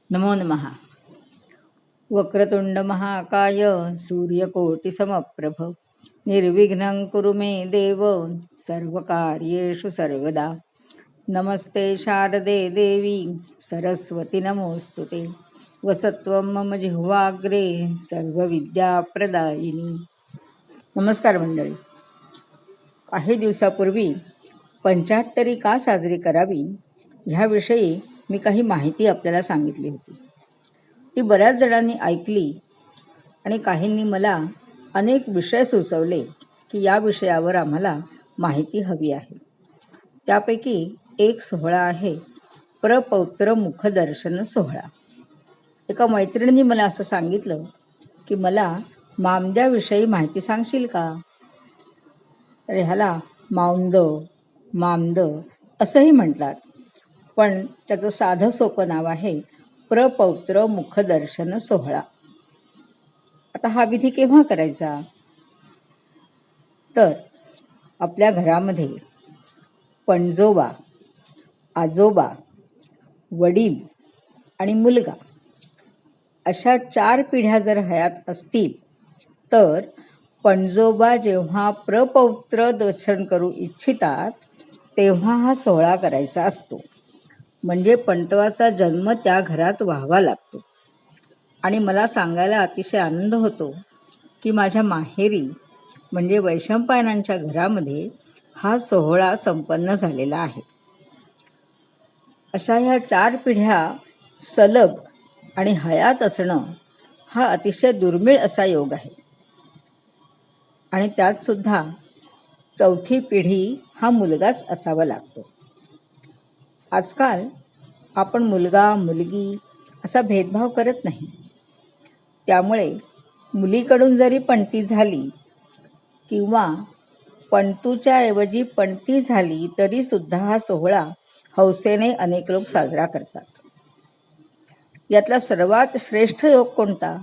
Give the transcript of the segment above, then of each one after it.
नमो नमः. वक्रतुंड महाकाय सूर्यकोटिसमप्रभ निर्विघ्नं कुरु मे देव सर्वकार्येषु सर्वदा. नमस्ते शारदे देवी सरस्वती नमोस्तुते. वसत्वं मम जिह्वाग्रे सर्वविद्याप्रदायिनी. नमस्कार मंडळी. काही दिवसापूर्वी पंचाहत्तरी का साजरी करावी ह्याविषयी मी काही माहिती आपल्याला सांगितली होती. ती बऱ्याच जणांनी ऐकली आणि काहींनी मला अनेक विषय सुचवले की या विषयावर आम्हाला माहिती हवी आहे. त्यापैकी एक सोहळा आहे प्रपौत्र मुखदर्शन सोहळा. एका मैत्रिणींनी मला असं सांगितलं की मला मामद्याविषयी माहिती सांगशील का. तर ह्याला माउंद मामद असंही म्हणतात, पण त्याचं साधं सोपं नाव आहे प्रपौत्र मुखदर्शन सोहळा. आता हा विधी केव्हा करायचा. तर आपल्या घरामध्ये पणजोबा, आजोबा, वडील आणि मुलगा अशा 4 पिढ्या जर हयात असतील तर पणजोबा जेव्हा प्रपौत्र दर्शन करू इच्छितात तेव्हा हा सोहळा करायचा असतो. म्हणजे पणतवाचा जन्म त्या घरात व्हावा लागतो. आणि मला सांगायला अतिशय आनंद होतो की माझ्या माहेरी म्हणजे वैशंपायनांच्या घरामध्ये हा सोहळा संपन्न झालेला आहे. अशा ह्या 4 पिढ्या सलग आणि हयात असणं हा अतिशय दुर्मिळ असा योग आहे. आणि त्यात सुद्धा 4थी पिढी हा मुलगाच असावा लागतो. आजकाल आपण मुलगा मुलगी असा भेदभाव करत नाही. त्यामुळे मुलीकडून जरी पणती झाली किंवा पणतूच्या ऐवजी पणती झाली तरी सुद्धा हा सोहळा हौसेने अनेक लोक साजरा करतात. यातला सर्वात श्रेष्ठ योग कोणता.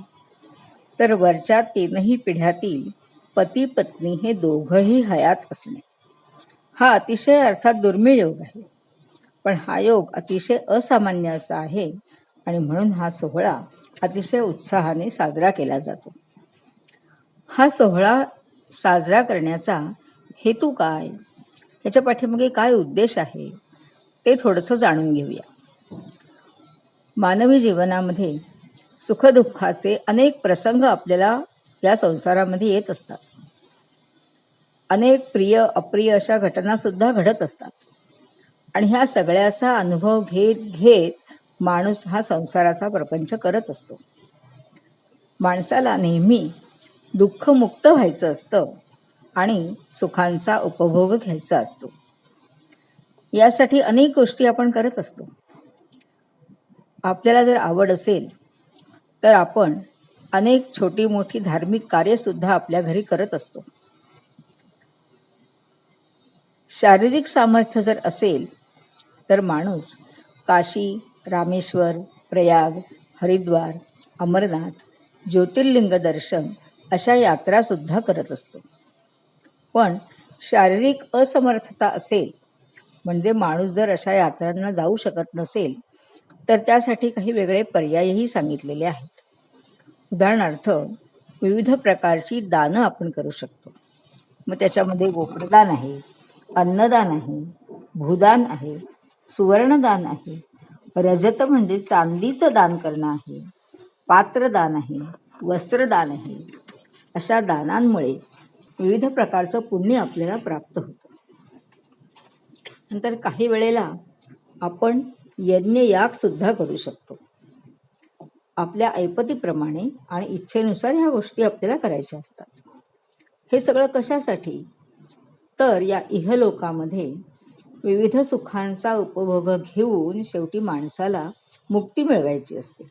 तर वरच्या 3ही पिढ्यातील पती पत्नी हे दोघंही हयात असणे. हा अतिशय अर्थात दुर्मिळ योग आहे, पण हा योग अतिशय असामान्य असा आहे आणि म्हणून हा सोहळा अतिशय उत्साहाने साजरा केला जातो. हा सोहळा साजरा करण्याचा हेतू काय, याच्या पाठीमागे काय उद्देश आहे ते थोडंसं जाणून घेऊया. मानवी जीवनामध्ये सुखदुःखाचे अनेक प्रसंग आपल्याला या संसारामध्ये येत असतात. अनेक प्रिय अप्रिय अशा घटना सुद्धा घडत असतात. आणि ह्या सगळ्याचा अनुभव घेत घेत माणूस हा संसाराचा प्रपंच करत असतो. माणसाला नेहमी दुःखमुक्त व्हायचं असतं आणि सुखांचा उपभोग घ्यायचा असतो. यासाठी अनेक गोष्टी आपण करत असतो. आपल्याला जर आवड असेल तर आपण अनेक छोटी मोठी धार्मिक कार्य सुद्धा आपल्या घरी करत असतो. शारीरिक सामर्थ्य जर असेल तर माणूस काशी, रामेश्वर, प्रयाग, हरिद्वार, अमरनाथ, ज्योतिर्लिंग दर्शन अशा यात्रा सुद्धा करत असतो. पण शारीरिक असमर्थता असेल म्हणजे माणूस जर अशा यात्रांना जाऊ शकत नसेल तर त्यासाठी काही वेगळे पर्यायही सांगितलेले आहेत. उदाहरणार्थ विविध प्रकारची दानं आपण करू शकतो. मग त्याच्यामध्ये गोप्रदान आहे, अन्नदान आहे, भूदान आहे, सुवर्णदान आहे, रजत म्हणजे चांदीचं दान करणं आहे, पात्रदान आहे, वस्त्रदान आहे. अशा दानांमुळे विविध प्रकारचं पुण्य आपल्याला प्राप्त होतं. नंतर काही वेळेला आपण यज्ञयाग सुद्धा करू शकतो. आपल्या ऐपतीप्रमाणे आणि इच्छेनुसार ह्या गोष्टी आपल्याला करायच्या असतात. हे सगळं कशासाठी. तर या इहलोकामध्ये विविध सुखांचा उपभोग घेऊन शेवटी माणसाला मुक्ती मिळवायची असते.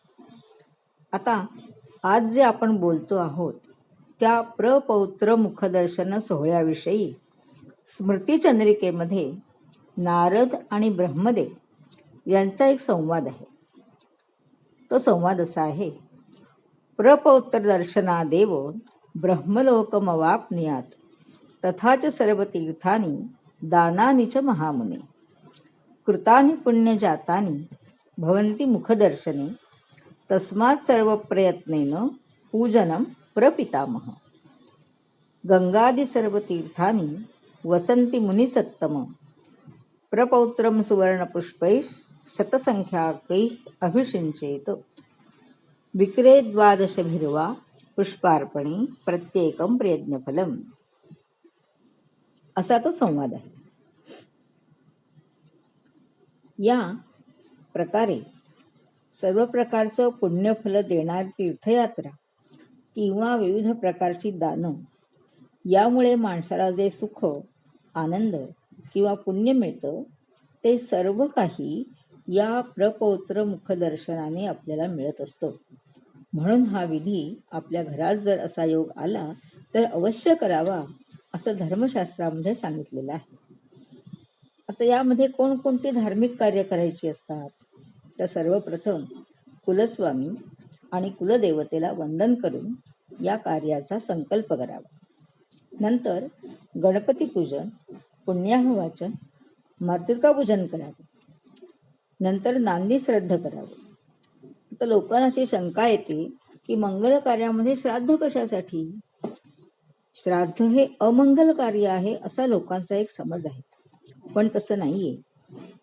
आता आज जे आपण बोलतो आहोत त्या प्रपौत्र मुखदर्शन सोहळ्याविषयी स्मृतिचंद्रिकेमध्ये नारद आणि ब्रह्मदेव यांचा एक संवाद आहे. तो संवाद असा आहे. प्रपौत्र दर्शनादेव ब्रह्मलोकमवाप्नुयात तथाच सर्वतीर्थानि दानानि च महामुने कृतानि पुण्यजातानि भवन्ति मुखदर्शने तस्मात् सर्व प्रयत्नेन पूजनं प्रपितामह. गंगादि सर्व तीर्थानि वसन्ति मुनिसत्तम. प्रपौत्रं सुवर्णपुष्पैः शतसंख्याकैः अभिषिञ्चेत. विक्रे द्वादशभिर्वा पुष्पार्पणे प्रत्येकं प्रयज्ञफलम्. असा तो संवाद आहे. या प्रकारे सर्व प्रकारचं पुण्यफल देणारी तीर्थयात्रा किंवा विविध प्रकारची दानं यामुळे माणसाला जे सुख, आनंद किंवा पुण्य मिळतं ते सर्व काही या प्रपौत्र मुखदर्शनाने आपल्याला मिळत असतं. म्हणून हा विधी आपल्या घरात जर असा योग आला तर अवश्य करावा असं धर्मशास्त्रामध्ये सांगितलेलं आहे. आता यामध्ये कोणकोणती धार्मिक कार्य करायची असतात तर सर्वप्रथम कुलस्वामी आणि कुलदेवतेला वंदन करून या कार्याचा संकल्प करावा. नंतर गणपती पूजन, पुण्याह वाचन, मातृका पूजन करावे. नंतर नांदी श्राद्ध करावं. तर लोकांना अशी शंका येते की मंगल कार्यामध्ये श्राद्ध कशासाठी? श्राद्ध हे अमंगल कार्य आहे असा लोकांचा एक समज आहे. पण तसं नाहीये.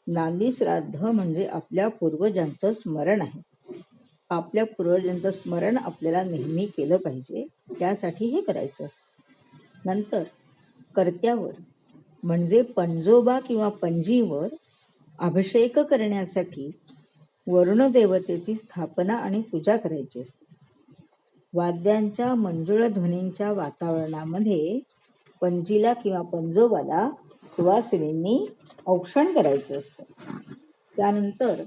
नांदी श्राद्ध म्हणजे आपल्या पूर्वजांचं स्मरण आहे. आपल्या पूर्वजांचं स्मरण आपल्याला नेहमी केलं पाहिजे, त्यासाठी हे करायचं असतं. नंतर कर्त्यावर म्हणजे पंजोबा किंवा पंजीवर अभिषेक करण्यासाठी वरुण देवतेची स्थापना आणि पूजा करायची असते. वाद्यांच्या मंजुळ ध्वनींच्या वातावरणामध्ये पंजीला किंवा पंजोबाला सुवासिनींनी औक्षण करायचं असतं. त्यानंतर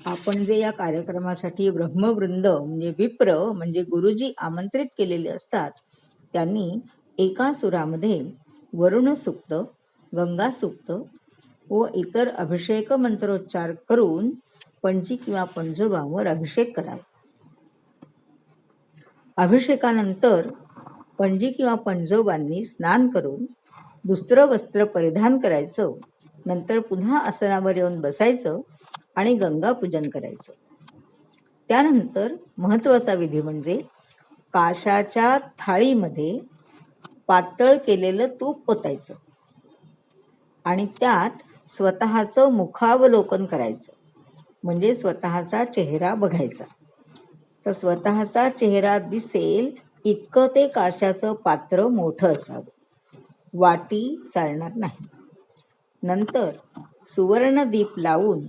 आपण जे या कार्यक्रमासाठी ब्रह्मवृंद म्हणजे विप्र म्हणजे गुरुजी आमंत्रित केलेले असतात त्यांनी एका सुरामध्ये वरुण सूक्त, गंगा सूक्त व इतर अभिषेक मंत्रोच्चार करून पंजी किंवा पंजोबावर अभिषेक करावा. अभिषेकानंतर पंजी किंवा पंजोबांनी स्नान करून दुसरं वस्त्र परिधान करायचं. नंतर पुन्हा आसनावर येऊन बसायचं आणि गंगा पूजन करायचं. त्यानंतर महत्वाचा विधी म्हणजे काशाच्या थाळीमध्ये पातळ केलेलं तूप ओतायचं आणि त्यात स्वतःचं मुखावलोकन करायचं, म्हणजे स्वतःचा चेहरा बघायचा. तर स्वतःचा चेहरा दिसेल इतकं ते काशाचं पात्र मोठं असावं. वाटी चालणार नाही. नंतर सुवर्णदीप लावून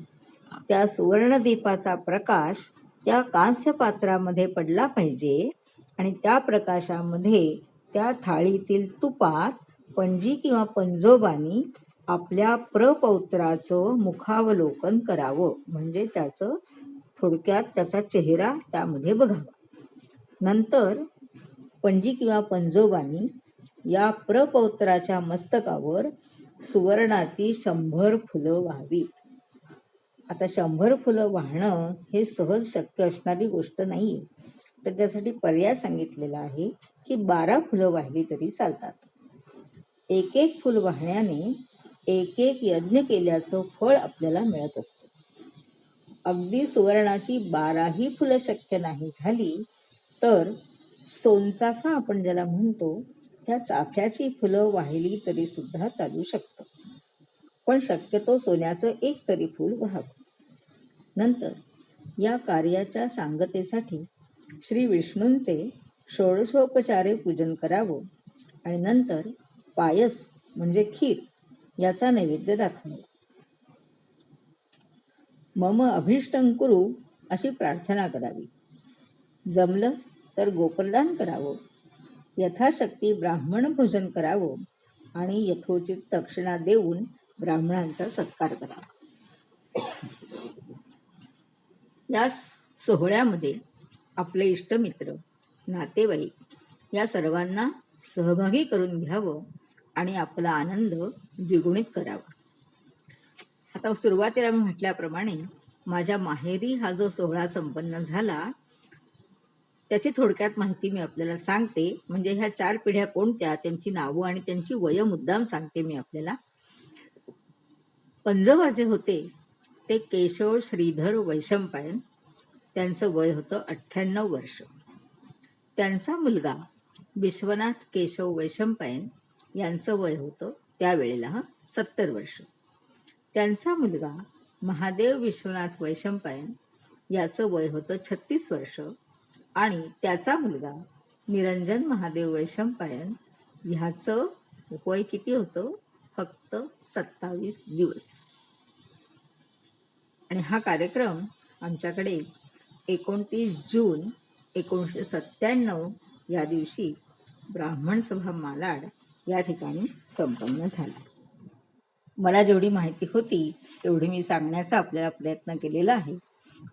त्या सुवर्णदीपाचा प्रकाश त्या कांस्य पात्रामध्ये पडला पाहिजे आणि त्या प्रकाशामध्ये त्या थाळीतील तुपात पंजी किंवा पंजोबानी आपल्या प्रपौत्राचं मुखावलोकन करावं, म्हणजे त्याचं थोडक्यात त्याचा चेहरा त्यामध्ये बघावा. नंतर पंजी किंवा पंजोबानी या प्रपौत्राच्या मस्तकावर सुवर्णाची 100 फुलं व्हावीत. आता 100 फुलं वाहणं हे सहज शक्य असणारी गोष्ट नाहीये, तर त्यासाठी पर्याय सांगितलेला आहे की 12 फुलं वाहिली तरी चालतात. एक एक फुल वाहण्याने एक एक यज्ञ केल्याचं फळ आपल्याला मिळत असतं. अगदी सुवर्णाची 12ही फुलं शक्य नाही झाली तर सोनचाफा आपण ज्याला म्हणतो त्या चाफ्याची फुलं वाहिली तरी सुद्धा चालू शकतं. पण शक्यतो सोन्याचं एक तरी फूल व्हावं. नंतर या कार्याच्या सांगतेसाठी श्री विष्णूंचे षोडशोपचारे पूजन करावं आणि नंतर पायस म्हणजे खीर याचा नैवेद्य दाखवावा. मम अभिष्टं कुरु अशी प्रार्थना करावी. जमलं तर गोप्रदान करावं. यथाशक्ती ब्राह्मण भोजन करावं आणि यथोचित दक्षिणा देऊन ब्राह्मणांचा सत्कार करावा. या सोहळ्यामध्ये आपले इष्टमित्र, नातेवाईक या सर्वांना सहभागी करून घ्यावं आणि आपला आनंद द्विगुणित करावा. आता सुरुवातीला मी म्हटल्याप्रमाणे माझ्या माहेरी हा जो सोहळा संपन्न झाला त्याची थोडक्यात माहिती मी आपल्याला सांगते. म्हणजे ह्या 4 पिढ्या कोणत्या, त्यांची नावं आणि त्यांची वय मुद्दाम सांगते मी आपल्याला. पंजोबा जे होते ते केशव श्रीधर वैशंपायन, त्यांचं वय होतं 98 वर्ष. त्यांचा मुलगा विश्वनाथ केशव वैशंपायन यांचं वय होतं त्यावेळेला 70 वर्ष. त्यांचा मुलगा महादेव विश्वनाथ वैशंपायन याचं वय होतं 36 वर्ष आणि त्याचा मुलगा निरंजन महादेव वैशंपायन ह्याचं वय किती होतं? फक्त 27 दिवस. आणि हा कार्यक्रम आमच्याकडे 29 जून 1997 या दिवशी ब्राह्मण सभा मालाड या ठिकाणी संपन्न झाला. मला जेवढी माहिती होती तेवढी मी सांगण्याचा आपल्याला प्रयत्न केलेला आहे.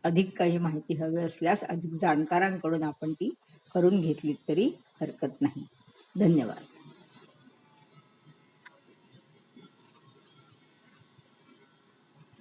अधिक काही माहिती हवी असल्यास अधिक जाणकारांकडून आपण ती करून घेतली तरी हरकत नाही. धन्यवाद.